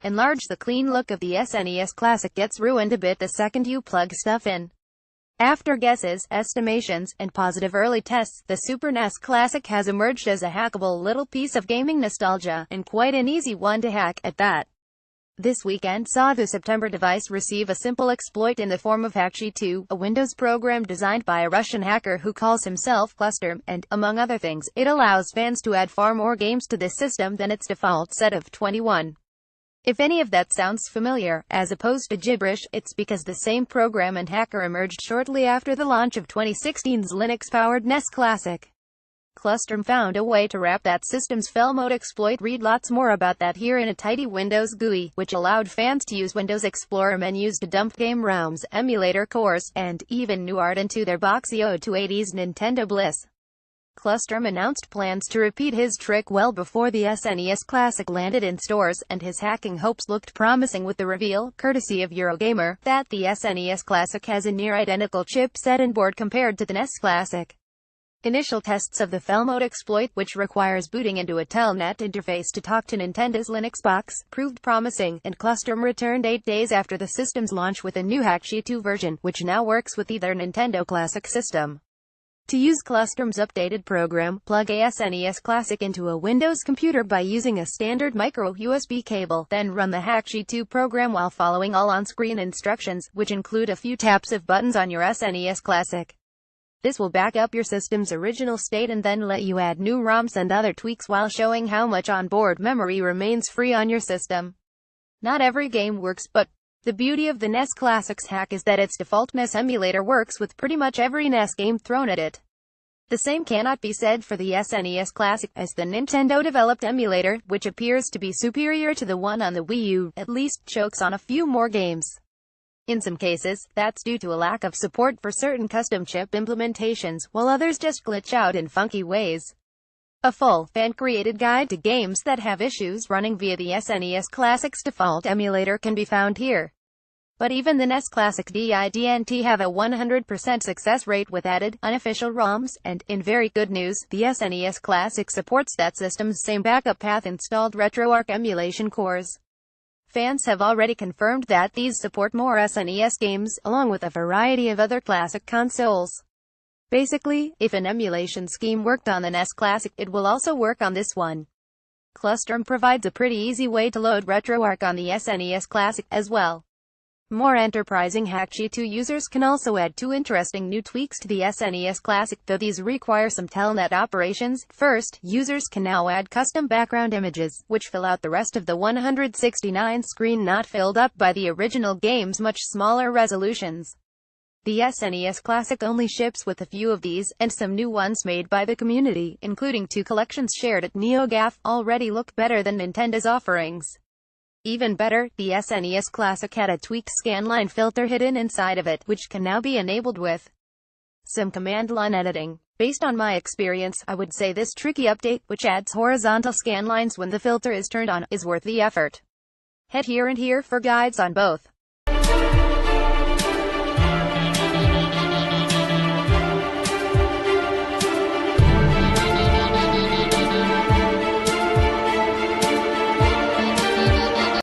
Enlarge. The clean look of the SNES Classic gets ruined a bit the second you plug stuff in. After guesses, estimations, and positive early tests, the Super NES Classic has emerged as a hackable little piece of gaming nostalgia, and quite an easy one to hack, at that. This weekend saw the September device receive a simple exploit in the form of HackSheet2, a Windows program designed by a Russian hacker who calls himself Cluster, and, among other things, it allows fans to add far more games to this system than its default set of 21. If any of that sounds familiar, as opposed to gibberish, it's because the same program and hacker emerged shortly after the launch of 2016's Linux-powered NES Classic. Cluster found a way to wrap that system's fail mode exploit. Read lots more about that here in a tidy Windows GUI, which allowed fans to use Windows Explorer menus to dump game ROMs, emulator cores, and even new art into their boxy ode to 80s Nintendo bliss. Cluster announced plans to repeat his trick well before the SNES Classic landed in stores, and his hacking hopes looked promising with the reveal, courtesy of Eurogamer, that the SNES Classic has a near-identical chipset and board compared to the NES Classic. Initial tests of the fail mode exploit, which requires booting into a telnet interface to talk to Nintendo's Linux box, proved promising, and Cluster returned 8 days after the system's launch with a new HackSheet2 version, which now works with either Nintendo Classic system. To use Cluster's updated program, plug a SNES Classic into a Windows computer by using a standard micro USB cable, then run the HackSheet2 program while following all on-screen instructions, which include a few taps of buttons on your SNES Classic. This will back up your system's original state and then let you add new ROMs and other tweaks while showing how much onboard memory remains free on your system. Not every game works, but the beauty of the NES Classic's hack is that its default NES emulator works with pretty much every NES game thrown at it. The same cannot be said for the SNES Classic, as the Nintendo-developed emulator, which appears to be superior to the one on the Wii U, at least chokes on a few more games. In some cases, that's due to a lack of support for certain custom chip implementations, while others just glitch out in funky ways. A full, fan-created guide to games that have issues running via the SNES Classic's default emulator can be found here. But even the NES Classic didn't have a 100% success rate with added, unofficial ROMs, and, in very good news, the SNES Classic supports that system's same backup path installed RetroArch emulation cores. Fans have already confirmed that these support more SNES games, along with a variety of other classic consoles. Basically, if an emulation scheme worked on the NES Classic, it will also work on this one. Cluster provides a pretty easy way to load RetroArch on the SNES Classic, as well. More enterprising HackSheet2 users can also add 2 interesting new tweaks to the SNES Classic, though these require some telnet operations. First, users can now add custom background images, which fill out the rest of the 169 screen not filled up by the original game's much smaller resolutions. The SNES Classic only ships with a few of these, and some new ones made by the community, including 2 collections shared at NeoGAF, already look better than Nintendo's offerings. Even better, the SNES Classic had a tweaked scanline filter hidden inside of it, which can now be enabled with some command line editing. Based on my experience, I would say this tricky update, which adds horizontal scanlines when the filter is turned on, is worth the effort. Head here and here for guides on both.